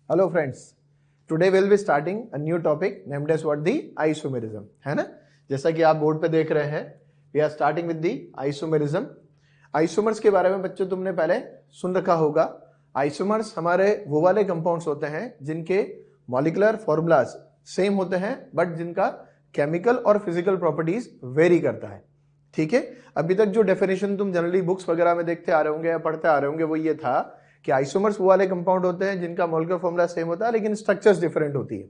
Hello friends, today we'll be starting a new topic named as what the isomerism, है ना। जैसा कि आप बोर्ड पे देख रहे हैं, we are starting with the isomerism. Isomers के बारे में बच्चों तुमने पहले सुन रखा होगा। आइसोमर्स हमारे वो वाले कंपाउंड्स होते हैं जिनके मॉलिक्यूलर फॉर्मूलाज सेम होते हैं बट जिनका केमिकल और फिजिकल प्रॉपर्टीज वेरी करता है। ठीक है, अभी तक जो डेफिनेशन तुम जनरली बुक्स वगैरह में देखते आ रहे होंगे या पढ़ते आ रहे होंगे वो ये था कि आइसोमर्स वो वाले कंपाउंड होते हैं जिनका मॉलिक्यूलर फॉर्मूला सेम होता है लेकिन स्ट्रक्चर्स डिफरेंट होती है।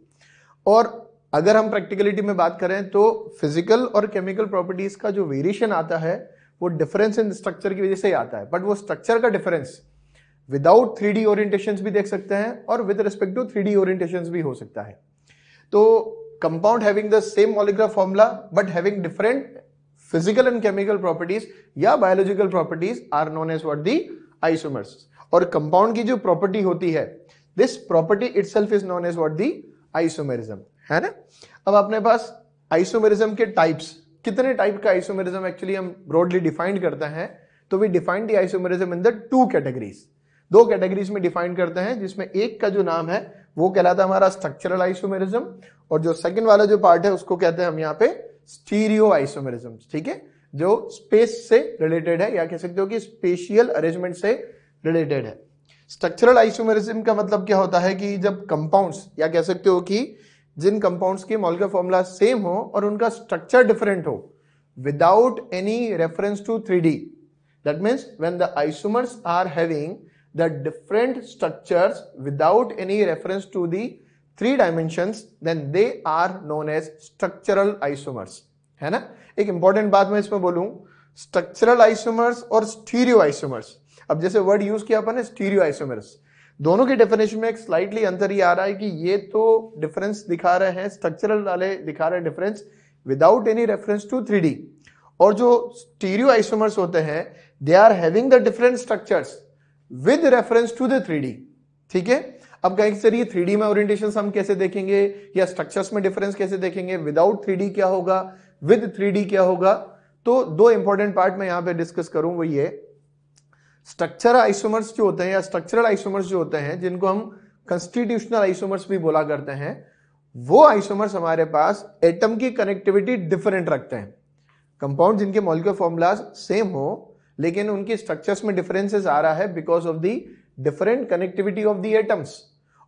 और अगर हम प्रैक्टिकलिटी में बात करें तो फिजिकल और केमिकल प्रॉपर्टीज का जो वेरिएशन आता है वो डिफरेंस इन स्ट्रक्चर की वजह से ही आता है, बट वो स्ट्रक्चर का डिफरेंस विदाउट 3D ओरिएंटेशंस भी देख सकते हैं और with respect to 3D orientations भी हो सकता है। तो compound having the same molecular formula but having different physical and chemical properties या biological properties are known as what the isomers. और कंपाउंड की जो प्रॉपर्टी होती है, this property itself is known as what the isomerism, है ना। अब अपने पास आइसोमेरिज्म के टाइप्स, कितने टाइप का आइसोमेरिज्म एक्चुअली हम ब्रॉडली डिफाइन करते हैं, तो we define the isomerism in the two categories. दो कैटेगरीज में डिफाइन करते हैं, जिसमें एक का जो नाम है वो कहलाता है हमारा स्ट्रक्चरल आइसोमेरिज्म और जो सेकंड वाला जो पार्ट है उसको कहते हैं हम यहाँ पे स्टीरियो आइसोमेरिज्म। ठीक है, जो स्पेस से रिलेटेड है या कह सकते हो कि स्पेशियल अरेंजमेंट से रिलेटेड है। स्ट्रक्चरल आइसोमेरिज्म का मतलब क्या होता है कि जब कंपाउंड्स या कह सकते हो कि जिन कंपाउंड्स के मॉलिक्यूलर फॉर्मूला सेम हो और उनका स्ट्रक्चर डिफरेंट हो without any reference to 3D, that means when the isomers are having the different structures without any reference to the 3 dimensions, then they are known as structural isomers, है ना। एक important बात मैं इसमें बोलूं, structural isomers और stereoisomers. अब जैसे वर्ड यूज किया अपन ने स्टीरियो आइसोमर्स, दोनों के डेफिनेशन में एक स्लाइटली अंतर ही आ रहा है कि ये तो डिफरेंस दिखा रहे हैं, स्ट्रक्चरल वाले दिखा रहे हैं difference without any reference to 3D, और जो स्टीरियो आइसोमर्स होते हैं they are having the different structures with reference to the 3D। ठीक है, अब कहेंगे सर ये 3D में ओरिएंटेशन हम कैसे देखेंगे या स्ट्रक्चर्स में डिफरेंस कैसे देखेंगे, विदाउट 3D क्या होगा, विद 3D क्या होगा। तो दो इंपॉर्टेंट पार्ट मैं यहां पे डिस्कस करूं, वो ये स्ट्रक्चर आइसोमर्स जो होते हैं या स्ट्रक्चरल आइसोमर्स जो होते हैं जिनको हम कंस्टिट्यूशनल आइसोमर्स भी बोला करते हैं, वो आइसोमर्स हमारे पास एटम की कनेक्टिविटी डिफरेंट रखते हैं। कंपाउंड जिनके मॉलिक्यूलर फॉर्मूलाज सेम हो लेकिन उनकी स्ट्रक्चर्स में डिफरेंसेस आ रहा है because of the different connectivity of the atoms.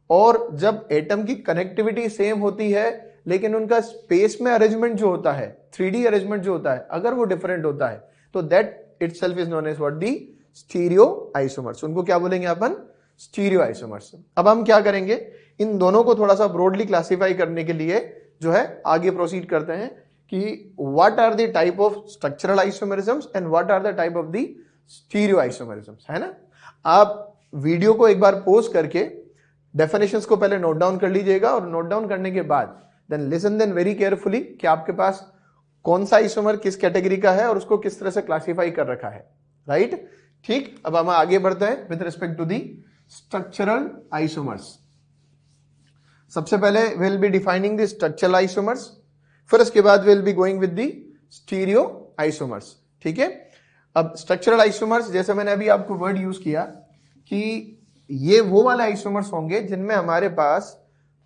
और जब एटम की कनेक्टिविटी सेम होती है लेकिन उनका स्पेस में अरेंजमेंट जो होता है, 3D अरेंजमेंट जो होता है, अगर वो डिफरेंट होता है तो that itself is known as what the stereoisomers. उनको क्या बोलेंगे अपन, स्टीरियो आइसोमर्स। अब हम क्या करेंगे, इन दोनों को थोड़ा सा ब्रॉडली क्लासिफाई करने के लिए जो है आगे प्रोसीड करते हैं कि what are the type of structural isomerisms and what are the type of the stereo isomerisms, है ना। आप वीडियो को एक बार पॉज करके डेफिनेशंस को पहले नोट डाउन कर लीजिएगा और नोट डाउन करने के बाद then listen then very carefully कि आपके पास कौन सा आइसोमर किस कैटेगरी का है और उसको किस तरह से क्लासिफाई कर रखा है, राइट। ठीक, अब हम आगे बढ़ते हैं with respect to the structural isomers. सबसे पहले will be defining the structural isomers, फिर उसके बाद will be going with the stereoisomers. ठीक है, अब स्ट्रक्चरल आइसोमर्स जैसे मैंने अभी आपको वर्ड यूज किया कि ये वो वाले आइसोमर्स होंगे जिनमें हमारे पास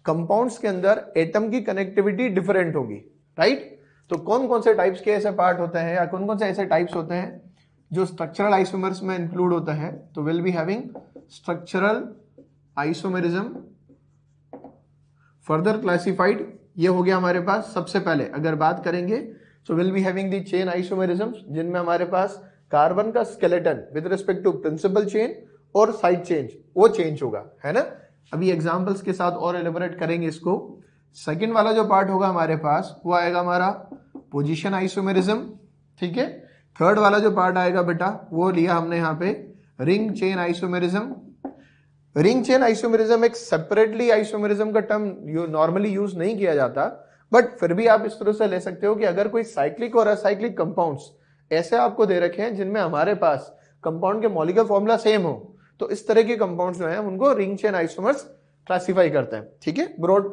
कंपाउंड्स के अंदर एटम की कनेक्टिविटी डिफरेंट होगी, राइट। तो कौन कौन से टाइप्स के ऐसे पार्ट होते हैं या कौन कौन से ऐसे टाइप्स होते हैं जो स्ट्रक्चरल आइसोमर्स में इंक्लूड होता है, तो will be having structural isomerism further classified. ये हो गया हमारे पास। सबसे पहले अगर बात करेंगे तो will be having the chain isomerisms, जिनमें हमारे पास कार्बन का skeleton with respect to principal chain और साइड चेंज वो चेंज होगा, है ना। अभी एग्जांपल्स के साथ और एलिबोरेट करेंगे इसको। सेकंड वाला जो पार्ट होगा हमारे पास वो आएगा हमारा पोजीशन आइसोमेरिज्म। ठीक है, थर्ड वाला जो पार्ट आएगा बेटा वो लिया हमने यहाँ पे ring chain isomerism. Ring chain isomerism एक सेपरेटली आइसोमेरिज्म का टर्म नॉर्मली यूज नहीं किया जाता, बट फिर भी आप इस तरह से ले सकते हो कि अगर कोई साइक्लिक और असाइक्लिक कंपाउंड्स ऐसे आपको दे रखे हैं जिनमें हमारे पास कंपाउंड के मॉलिक्यूलर फॉर्मूला सेम हो, तो इस तरह के कंपाउंड्स जो हैं उनको रिंग चेन आइसोमर्स क्लासिफाई करते हैं। ठीक है, ब्रॉड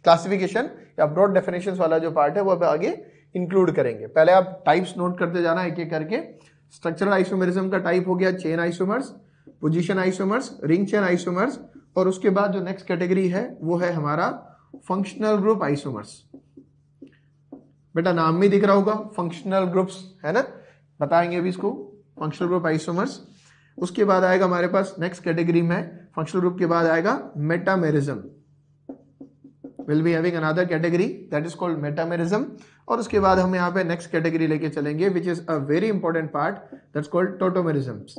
क्लासिफिकेशन या ब्रॉड डेफिनेशंस वाला जो पार्ट है वो अब आगे इंक्लूड करेंगे। पहले आप टाइप्स नोट करते जाना एक एक करके। स्ट्रक्चरल आइसोमेरिज्म का टाइप हो गया chain isomers, position isomers, ring chain isomers और उसके बाद जो नेक्स्ट कैटेगरी है वो है हमारा फंक्शनल ग्रुप आइसोमर्स। बेटा नाम में दिख रहा होगा फंक्शनल ग्रुप्स, है ना, बताएंगे अभी इसको, फंक्शनल ग्रुप आइसोमर्स। उसके बाद आएगा हमारे पास नेक्स्ट कैटेगरी में फंक्शनल ग्रुप के बाद आएगा metamerism, will be having another category that is called metamerism. और उसके बाद हम यहाँ पे नेक्स्ट कैटेगरी लेके चलेंगे which is a very important part that's called tautomerisms.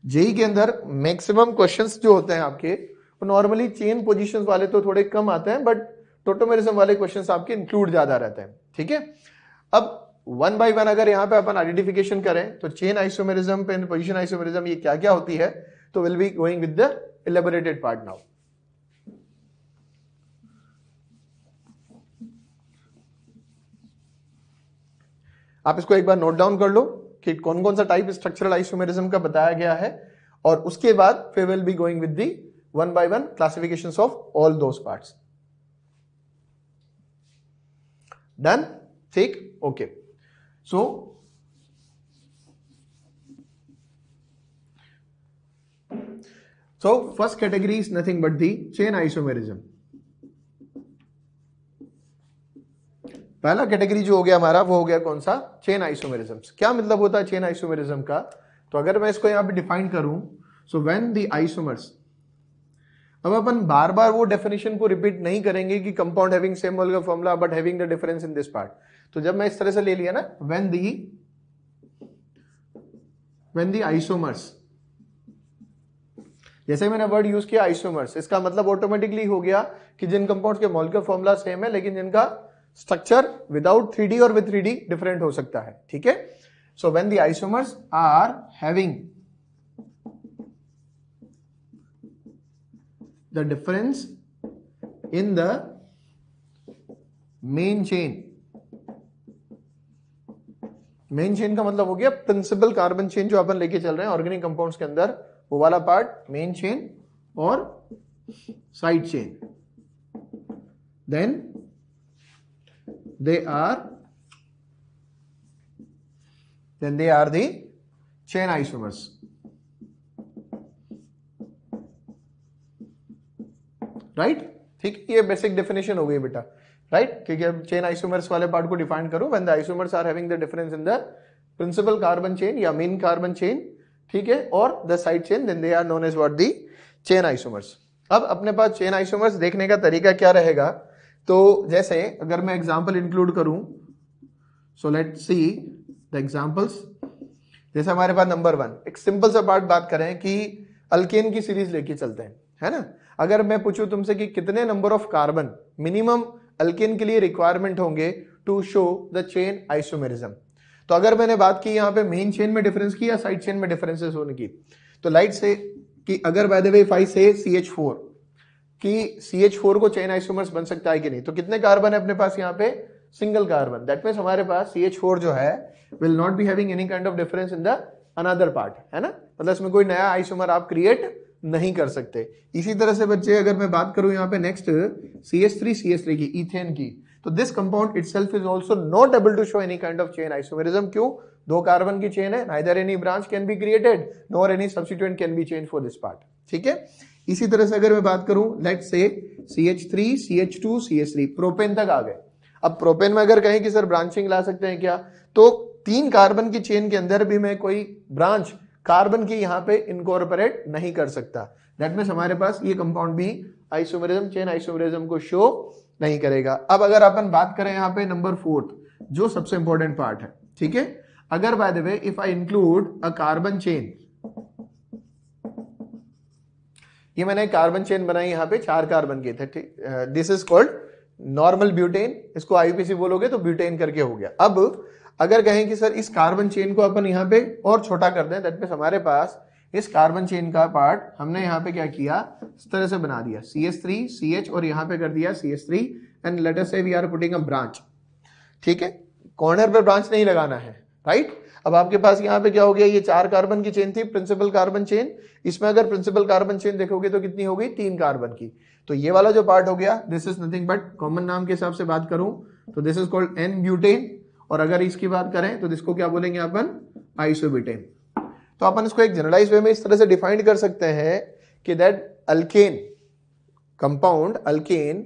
JEE के अंदर मैक्सिमम क्वेश्चंस जो होते हैं आपके वो नॉर्मली चेन पोजीशंस वाले तो थोड़े कम आते हैं, बट टोटोमेरिज्म वाले क्वेश्चंस आपके इंक्लूड ज्यादा रहते हैं, ठीक है। अब वन बाय वन अगर यहाँ पे अपन आइडेंटिफिकेशन करें तो चेन आइसोमेरिज्म पे पोजीशन आइसोमेरिज्म ये क्या क्या होती है, तो will be going with the elaborated part now. आप इसको एक बार नोट डाउन कर लो कि कौन कौन सा टाइप स्ट्रक्चरल आइसोमेरिज्म का बताया गया है, और उसके बाद फिर will be going with the one by one classifications of all those parts. Done, ठीक, okay. So first category is nothing but the chain isomerism. पहला कैटेगरी जो हो गया हमारा वो हो गया कौन सा, चेन आइसोमेरिज्म। क्या मतलब होता है चेन आइसोमेरिज्म का, तो अगर मैं इसको यहां पे डिफाइन करूं, सो व्हेन द आइसोमर्स, अब अपन बार बार वो डेफिनेशन को रिपीट नहीं करेंगे कि compound having same molecular formula but having the difference in this part. तो जब मैं इस तरह से ले लिया ना, व्हेन द आइसोमर्स, जैसे मैंने वर्ड यूज किया आइसोमर्स, इसका मतलब ऑटोमेटिकली हो गया कि जिन कंपाउंड्स के मोलेकुलर फॉर्मूला सेम है लेकिन जिनका स्ट्रक्चर विदाउट 3D और विद 3D डिफरेंट हो सकता है, ठीक है। So when the isomers are having the difference in the main chain, main chain का मतलब हो गया प्रिंसिपल कार्बन चेन जो अपन लेके चल रहे हैं ऑर्गेनिक कंपाउंड्स के अंदर, वो वाला पार्ट मेन चेन और side chain, then they are the chain isomers, right, ठीक। ये बेसिक डेफिनेशन हो गई बेटा, राइट, क्योंकि अब चेन आइसोमर्स वाले पार्ट को डिफाइन करो, when the isomers are having the difference in the principal carbon chain या मेन कार्बन चेन, ठीक है, और the side chain, then they are known as what the chain isomers. अब अपने पास chain isomers देखने का तरीका क्या रहेगा, तो जैसे अगर मैं एग्जांपल इंक्लूड करूं, so let's see the examples. जैसे हमारे पास नंबर 1 एक सिंपल सा पार्ट बात करें कि अल्केन की सीरीज लेके चलते हैं, है ना। अगर मैं पूछूं तुमसे कि कितने number of carbon minimum alkane के लिए रिक्वायरमेंट होंगे to show the chain isomerism, तो अगर मैंने बात की यहाँ पे मेन चेन में डिफरेंस की या साइड चेन में डिफरेंसेस होने की, तो लाइट से कि अगर by the way if I से CH4 कि CH4 को चेन आइसोमर्स बन सकता है कि नहीं, तो कितने कार्बन है अपने पास यहाँ पे, सिंगल कार्बन। दैट मींस हमारे पास CH4 जो है will not be having any kind of difference in the another part, है ना, मतलब इसमें कोई नया आइसोमर आप क्रिएट नहीं कर सकते। इसी तरह से बच्चे अगर मैं बात करूं यहाँ पे नेक्स्ट CH3 की, इथेन की, तो this compound itself is also not able to show any kind of chain isomerism. क्यों, 2 कार्बन की चेन है, neither any branch can be created nor any substituent can be change for this part, ठीक है। इसी तरह से अगर मैं बात करूं, let's say CH3 CH2 CH3 propane तक आ गए। अब प्रोपेन में अगर कहें कि सर ब्रांचिंग ला सकते हैं क्या, तो 3 कार्बन की चेन के अंदर भी मैं कोई ब्रांच कार्बन की यहां पे इनकॉर्पोरेट नहीं कर सकता। दैट मींस हमारे पास ये कंपाउंड भी आइसोमेरिज्म, चेन आइसोमेरिज्म को शो नहीं करेगा। अब अगर अपन बात करें यहाँ पे नंबर 4 जो सबसे इंपॉर्टेंट पार्ट है, ठीक है, अगर by the way if I include a carbon chain, ये मैंने कार्बन चेन बनाई यहाँ पे 4 कार्बन के थे, ठीक, this is called normal butane, इसको आईयूपीएसी बोलोगे तो ब्यूटेन करके हो गया। अब अगर कहें कि सर इस कार्बन चेन को अपन यहाँ पे और छोटा कर दें, दैट मींस हमारे पास इस कार्बन चेन का पार्ट हमने यहाँ पे क्या किया, इस तरह से बना दिया CH3 CH और यहाँ पे कर दिया CH3 and let us say we are putting a branch, ठीक है, कॉर्नर पर ब्रांच नहीं लगाना है, राइट। अब आपके पास यहाँ पे क्या हो गया, ये 4 कार्बन की चेन थी प्रिंसिपल कार्बन चेन, इसमें अगर प्रिंसिपल कार्बन चेन देखोगे तो कितनी हो गई, 3 कार्बन की। तो ये वाला जो पार्ट हो गया this is nothing but, common नाम के हिसाब से बात करूं तो this is called an butane, और अगर इसकी बात करें तो इसको क्या बोलेंगे अपन, आइसोब्यूटेन। तो अपन इसको एक जनरलाइज वे में इस तरह से डिफाइन कर सकते हैं कि that alkane compound alkane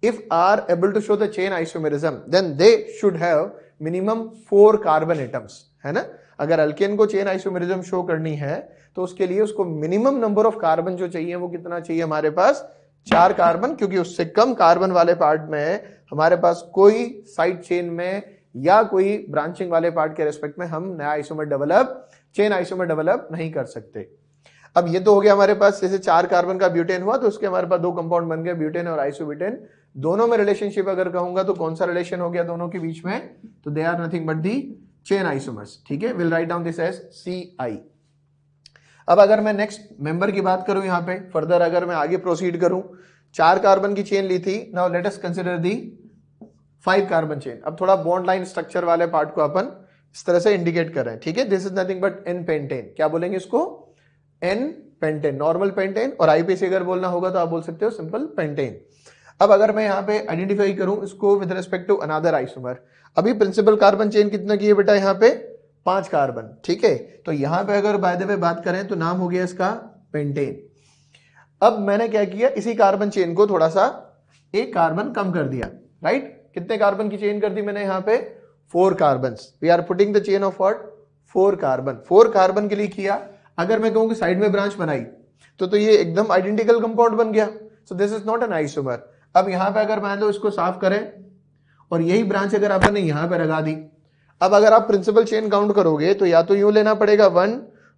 if are able to show the chain isomerism then they should have minimum 4 carbon atoms, है ना। अगर अल्केन को चेन आइसोमेरिज्म शो करनी है तो उसके लिए उसको मिनिमम नंबर ऑफ कार्बन जो चाहिए वो कितना चाहिए हमारे पास 4 कार्बन, क्योंकि उससे कम कार्बन वाले पार्ट में हमारे पास कोई साइड चेन में या कोई ब्रांचिंग वाले पार्ट के रेस्पेक्ट में हम नया isomer develop chain isomer develop नहीं कर सकते। अब ये तो हो गया हमारे पास, जैसे 4 कार्बन का ब्यूटेन हुआ तो उसके हमारे पास 2 कंपाउंड बन गए, ब्यूटेन और आइसोब्यूटेन। दोनों में रिलेशनशिप अगर कहूंगा तो कौन सा रिलेशन हो गया दोनों के बीच में, तो they are nothing but the chain isomers, ठीक है। Will write down this as CI। अब अगर मैं नेक्स्ट मेंबर की बात करूं यहां पे फर्दर, अगर मैं आगे प्रोसीड करूं, 4 कार्बन की चेन ली थी, नाउ लेट अस कंसीडर दी 5 कार्बन चेन। अब थोड़ा बॉन्ड लाइन स्ट्रक्चर वाले पार्ट को अपन इस तरह से इंडिकेट कर रहे हैं, ठीक है। This is nothing but N pentane, क्या बोलेंगे इसको, N पेंटेन, नॉर्मल पेंटेन, और आईपीसी अगर बोलना होगा तो आप बोल सकते हो सिंपल पेंटेन। अब अगर मैं यहां पे आइडेंटिफाई करूं इसको with respect to another isomer, अभी प्रिंसिपल कार्बन चेन कितना की है बेटा यहाँ पे 5 कार्बन, ठीक है। तो यहां पे अगर बाय द वे बात करें तो नाम हो गया इसका पेंटेन। अब मैंने क्या किया, इसी कार्बन चेन को थोड़ा सा 1 कार्बन कम कर दिया, राइट। कितने कार्बन की चेन कर दी मैंने यहाँ पे 4 carbon. We are putting the chain of what 4 carbon, 4 carbon के लिए किया। अगर मैं कहूं कि साइड में ब्रांच बनाई तो ये एकदम आइडेंटिकल कंपाउंड बन गया, so this is not an isomer. अब यहां पे अगर मान लो इसको साफ करें और यही ब्रांच अगर आपने यहां पे लगा दी, अब अगर आप प्रिंसिपल चेन काउंट करोगे तो या तो यूं लेना पड़ेगा 1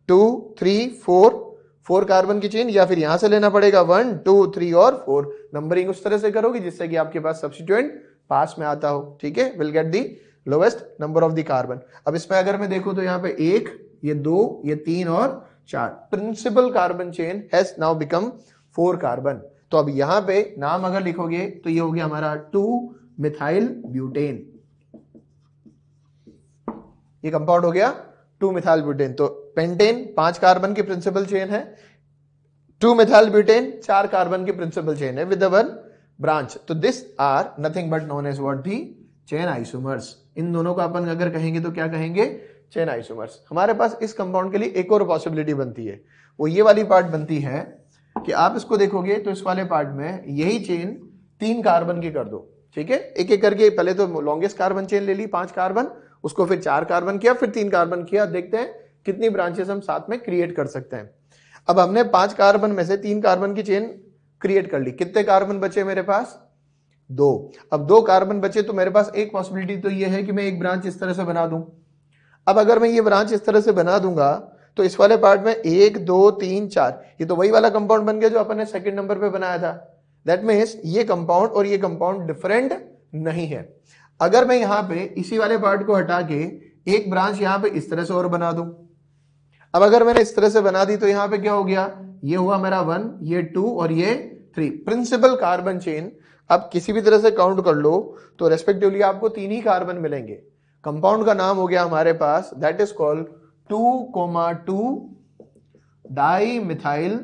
2 3 4 कार्बन की चेन, या फिर यहां से लेना पड़ेगा 1 2 3 और 4। नंबरिंग उस तरह से करोगे जिससे कि आपके पास सब्स्टिट्यूएंट पास में आता हो, ठीक है। Will get the lowest number of the carbon. अब इसमें अगर मैं देखूं तो यहाँ पे 1, ये 2, ये 3 और 4, principal carbon chain has now become 4 carbon. तो अब यहां पे नाम अगर लिखोगे तो ये हो गया हमारा 2 मिथाइल ब्यूटेन, ये कंपाउंड हो गया 2 मिथाइल ब्यूटेन। तो पेंटेन 5 कार्बन की प्रिंसिपल चेन है, 2 मिथाइल ब्यूटेन 4 कार्बन की प्रिंसिपल चेन है विद वन ब्रांच। तो this are nothing but known as what the chain isomers. इन दोनों को अपन अगर कहेंगे तो क्या कहेंगे, चेन आइसोमर्स। हमारे पास इस कंपाउंड के लिए एक और पॉसिबिलिटी बनती है, वो ये वाली पार्ट बनती है कि आप इसको देखोगे तो इस वाले पार्ट में यही चेन 3 कार्बन की कर दो, ठीक है। एक एक करके पहले तो लॉन्गेस्ट कार्बन चेन ले ली 5 कार्बन, उसको फिर 4 कार्बन किया, फिर 3 कार्बन किया। देखते हैं कितनी ब्रांचेस हम साथ में क्रिएट कर सकते हैं। अब हमने 5 कार्बन में से 3 कार्बन की चेन क्रिएट कर ली, कितने कार्बन बचे मेरे पास 2। अब 2 कार्बन बचे तो मेरे पास एक पॉसिबिलिटी तो ये है कि मैं एक ब्रांच इस तरह से बना दूं। अब अगर मैं ये ब्रांच इस तरह से बना दूंगा तो इस वाले पार्ट में 1 2 3 4, ये तो वही वाला कंपाउंड बन गया जो अपन ने सेकंड नंबर पे बनाया था। दैट मीन्स ये कंपाउंड और ये कंपाउंड डिफरेंट नहीं है। अगर मैं यहां पे इसी वाले पार्ट को हटा के एक ब्रांच यहां पे इस तरह से और बना दूं, अब अगर मैंने इस तरह से बना दी तो यहां पे क्या हो गया, ये हुआ मेरा 1, ये 2 और ये 3, प्रिंसिपल कार्बन चेन। अब किसी भी तरह से काउंट कर लो तो रेस्पेक्टिवली आपको 3 ही कार्बन मिलेंगे। कंपाउंड का नाम हो गया हमारे पास that is called 2,2 dimethyl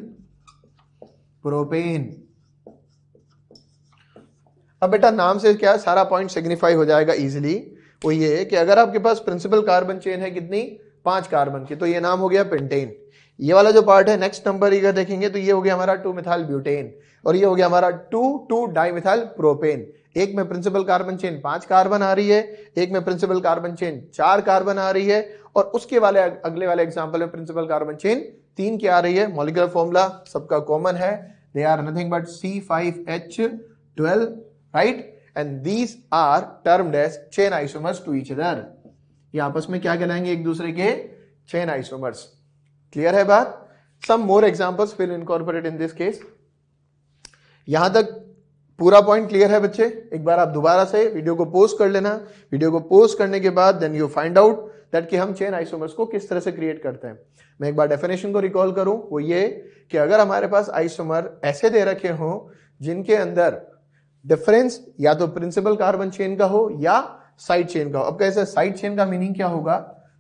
propane. अब बेटा नाम से क्या सारा पॉइंट सिग्निफाई हो जाएगा इजीली। वो ये है कि अगर आपके पास प्रिंसिपल कार्बन चेन है कितनी 5 कार्बन की, तो ये नाम हो गया पेंटेन। ये वाला जो पार्ट है नेक्स्ट नंबर का देखेंगे तो ये हो गया हमारा 2 मिथाइल ब्यूटेन, और ये हो गया हमारा 2,2 डाइमिथाइल प्रोपेन। एक में प्रिंसिपल कार्बन चेन 5 कार्बन आ रही है, एक में प्रिंसिपल कार्बन चेन 4 कार्बन आ रही है, और उसके वाले अगले वाले एग्जांपल में प्रिंसिपल कार्बन चेन 3 की आ रही है। मॉलिक्यूलर फॉर्मूला सबका कॉमन है, they are nothing but C5H12, right, and these are termed as chain isomers to each other. ये आपस में क्या कहलाएंगे, एक दूसरे के चेन आइसोमर्स। क्लियर है बात? Some more examples will incorporate in this case. यहां तक पूरा पॉइंट क्लियर है बच्चे? एक बार आप दोबारा से वीडियो को पोस्ट कर लेना। वीडियो को पोस्ट करने के बाद then you find out that कि हम चेन आइसोमर्स को किस तरह से क्रिएट करते हैं। मैं एक बार डेफिनेशन को रिकॉल करूं, वो ये कि अगर हमारे पास आइसोमर ऐसे दे रखे हों जिनके अंदर डिफरेंस या तो प्रिंसिपल कार्बन चेन का हो या साइड चेन का हो। अब कैसे साइड चेन का मीनिंग क्या होगा?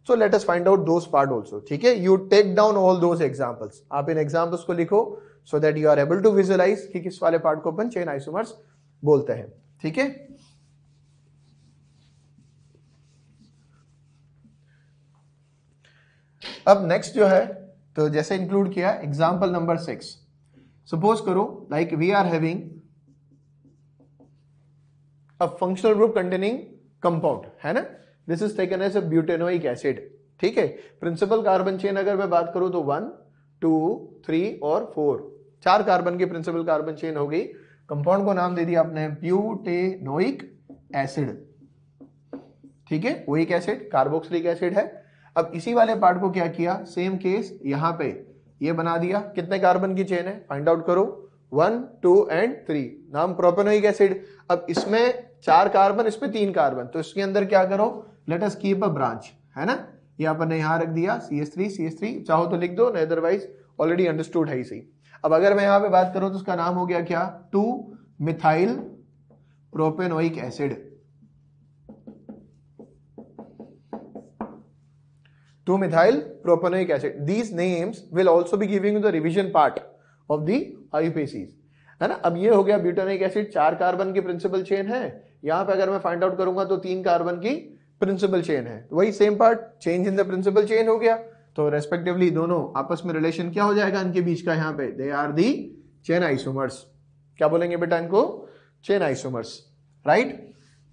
So let us find out those part also, ठीक है। You take down all those examples, आप इन एग्जांपल्स को लिखो so that you are able to visualise कि किस वाले पार्ट को अपन चेन आइसोमर्स बोलते हैं, ठीक है। अब नेक्स्ट जो है तो जैसे इंक्लूड किया एग्जांपल नंबर 6। सपोज करो like we are having a functional group containing compound, है ना, this is taken as a butanoic acid, ठीक है। प्रिंसिपल कार्बन चेन अगर मैं बात करूं तो 1 2 3 और 4, 4 कार्बन की प्रिंसिपल कार्बन चेन हो गई। कंपाउंड को नाम दे दिया आपने ब्यूटेनोइक एसिड, ठीक है, वो एक एसिड कार्बोक्सिलिक एसिड है। अब इसी वाले पार्ट को क्या किया, सेम केस यहां पे ये बना दिया। कितने कार्बन की चेन है फाइंड आउट करो, 1 2 एंड 3, नाम प्रोपेनोइक एसिड। अब इसमें 4 कार्बन, इसमें 3 कार्बन, तो इसके अंदर क्या करो, let us keep a branch, है ना, ये अपन ने यहां रख दिया CH3, चाहो तो लिख दो, अदरवाइज ऑलरेडी अंडरस्टूड है ही सही। अब अगर मैं यहां पे बात करूं तो उसका नाम हो गया क्या, 2 methyl propanoic acid, 2 methyl propanoic acid. These names will also be giving you the revision part of the IUPACs, है ना। अब ये हो गया ब्यूटेनोइक एसिड, 4 कार्बन की प्रिंसिपल चेन है। यहां पे अगर मैं फाइंड आउट करूंगा तो 3 कार्बन की प्रिंसिपल चेन है, वही same part, change in the principal chain हो गया। तो रेस्पेक्टिवली दोनों आपस में रिलेशन क्या हो जाएगा इनके बीच का, यहाँ पे they are the chain isomers. क्या बोलेंगे बेटा इनको, chain isomers, right.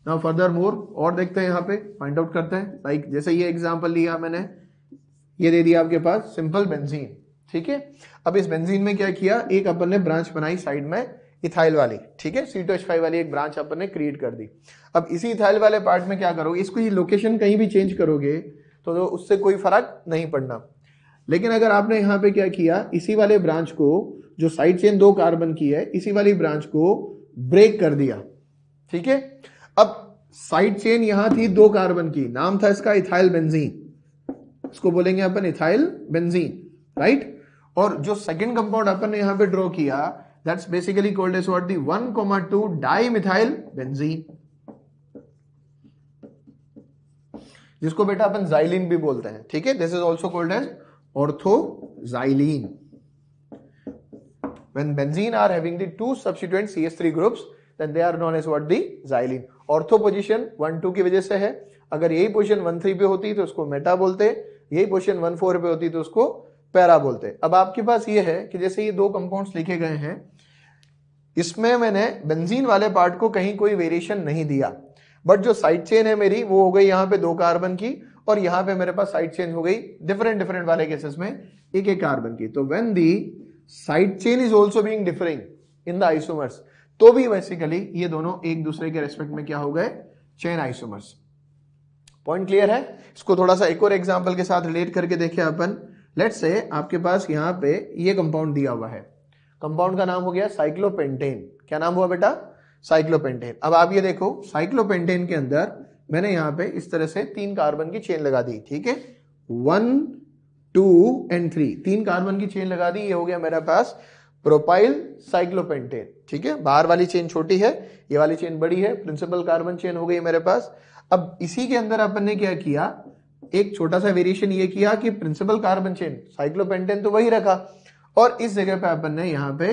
Now further more और देखते हैं, यहाँ पे फाइंड आउट करते हैं। लाइक जैसे ये एग्जांपल लिया मैंने, ये दे दिया आपके पास सिंपल बेंजीन, ठीक है। अब इस बेंजीन में क्या किया, एक अपन ने ब्रांच बनाई साइड में इथाइल वाली, ठीक है, C2H5 वाली एक ब्रांच अपन ने क्रिएट कर दी। अब इसी इथाइल वाले पार्ट में क्या करोगे, इसको ये लोकेशन कहीं भी चेंज करोगे तो उससे कोई फर्क नहीं पड़ना। लेकिन अगर आपने यहाँ पे क्या किया, इसी वाले ब्रांच को, जो साइड चेन 2 कार्बन की है, इसी वाली ब्रांच को ब्रेक कर दिया, ठीक है। अब साइड चेन यहां थी 2 कार्बन की, नाम था इसका इथाइल बेंजीन, इसको बोलेंगे अपन इथाइल बेंजीन, राइट। और जो सेकंड कंपाउंड अपन ने यहां पे ड्रॉ किया, that's basically called as what, the 1,2 dimethyl benzene, जिसको बेटा अपन जाइलिन भी बोलते हैं, ठीक है। This is also called as orthoxylene. When benzene are having the 2 substituent CH3 groups, then they are known as what, the xylene. Ortho position 1 2 की वजह से है, अगर यही पोजीशन 1 3 पे होती तो उसको मेटा बोलते, यही पोजीशन 1 4 पे होती तो उसको पैरा बोलते। अब आपके पास ये है कि जैसे ये 2 कंपाउंड्स लिखे गए हैं, इसमें मैंने बेंजीन वाले पार्ट को कहीं कोई वेरिएशन नहीं दिया, बट जो साइड चेन है मेरी वो हो गई यहाँ पे 2 कार्बन की, और यहाँ पे मेरे पास साइड चेन हो गई डिफरेंट वाले केसेस में 1 कार्बन की। तो when the side chain is also being differing in the isomers, तो भी बेसिकली ये दोनों एक दूसरे के रेस्पेक्ट में क्या हो गए, चेन आइसोमर्स। पॉइंट क्लियर है। इसको थोड़ा सा एक और एग्जांपल के साथ रिलेट करके देखें अपन। लेट्स से आपके पास यहाँ पे ये कंपाउंड दिया हुआ है, कंपाउंड का नाम हो गया साइक्लोपेंटेन। क्या नाम हुआ बेटा, साइक्लोपेंटेन। अब आप ये देखो, साइक्लोपेंटेन के अंदर मैंने यहाँ पे इस तरह से 3 कार्बन की चेन लगा दी, ठीक है, 1 2 एंड 3, 3 कार्बन की चेन लगा दी। ये हो गया मेरे पास प्रोपाइल साइक्लोपेंटेन, ठीक है। बाहर वाली चेन छोटी है, ये वाली चेन बड़ी है, प्रिंसिपल कार्बन चेन हो गई मेरे पास। अब इसी के अंदर अपन ने क्या किया, एक छोटा सा वेरिएशन ये किया कि प्रिंसिपल कार्बन चेन साइक्लोपेंटेन तो वही रखा, और इस जगह पे अपन ने यहाँ पे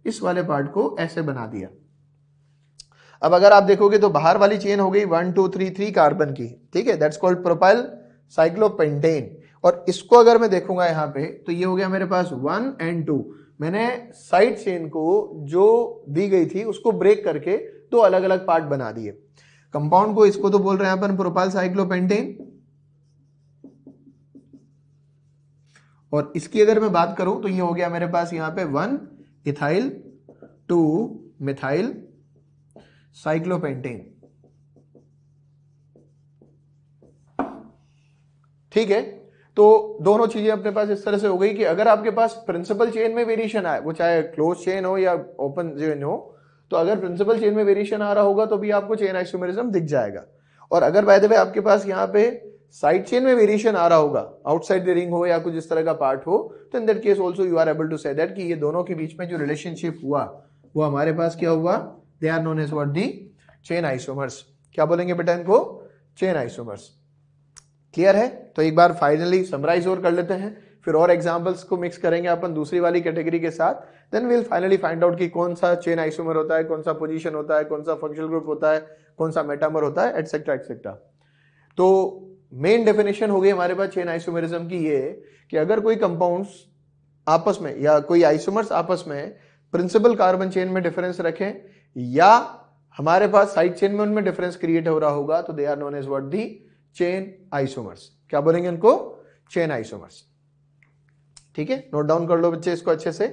इस वाले पार्ट को ऐसे बना दिया। अब अगर आप देखोगे तो बाहर वाली चेन हो गई 1 2 3 3 कार्बन की, ठीक है, दैट्स कॉल्ड प्रोपाइल साइक्लोपेंटेन। और इसको अगर मैं देखूंगा यहाँ पे तो ये हो गया मेरे पास 1 एंड 2। मैंने साइड चेन को जो दी गई थी उसको ब्रेक करके 2 अलग अलग पार्ट बना दिए। कंपाउंड को, इसको तो बोल रहे हैं अपन प्रोपाइल साइक्लोपेंटेन, और इसकी अगर मैं बात करूं तो ये हो गया मेरे पास यहाँ पे 1 इथाइल 2 मिथाइल साइक्लोपेंटेन, ठीक है। तो दोनों चीजें अपने पास इस तरह से हो गई कि अगर आपके पास प्रिंसिपल चेन में वेरिएशन आए, वो चाहे क्लोज चेन हो या ओपन चेन हो, तो अगर प्रिंसिपल चेन में वेरिएशन आ रहा होगा तो भी आपको चेन आइसोमेरिज्म दिख जाएगा। और अगर बाय द वे आपके पास यहाँ पे साइड चेन में वेरिएशन आ रहा होगा, आउटसाइड द रिंग हो या कुछ इस तरह का पार्ट हो, तो in that case also you are able to say that कि ये दोनों के बीच में जो रिलेशनशिप हुआ वो हमारे पास क्या हुआ, they are known as what, the chain isomers. क्या बोलेंगे बेटा इनको, चेन आइसोमर्स। क्लियर है। तो एक बार फाइनली समराइज और कर लेते हैं, फिर और एग्जांपल्स को मिक्स करेंगे अपन दूसरी वाली कैटेगरी के साथ। Then will finally find out कि कौन सा चेन आइसोमर होता है, कौन सा पोजीशन होता है, कौन सा फंक्शनल ग्रुप होता है, कौन सा मेटामर होता है, एटसेट्रा एटसेट्रा। तो मेन डेफिनेशन हो गई हमारे पास चेन आइसोमेरिज्म की ये कि अगर कोई कंपाउंड्स आपस में या कोई आइसोमर्स आपस में प्रिंसिपल कार्बन चेन में डिफरेंस रखें या हमारे पास साइड चेन में उनमें डिफरेंस क्रिएट हो रहा होगा तो they are known as what the chain isomers. क्या बोलेंगे इनको? Chain isomers. ठीक है, नोट डाउन कर लो बच्चे इसको अच्छे से।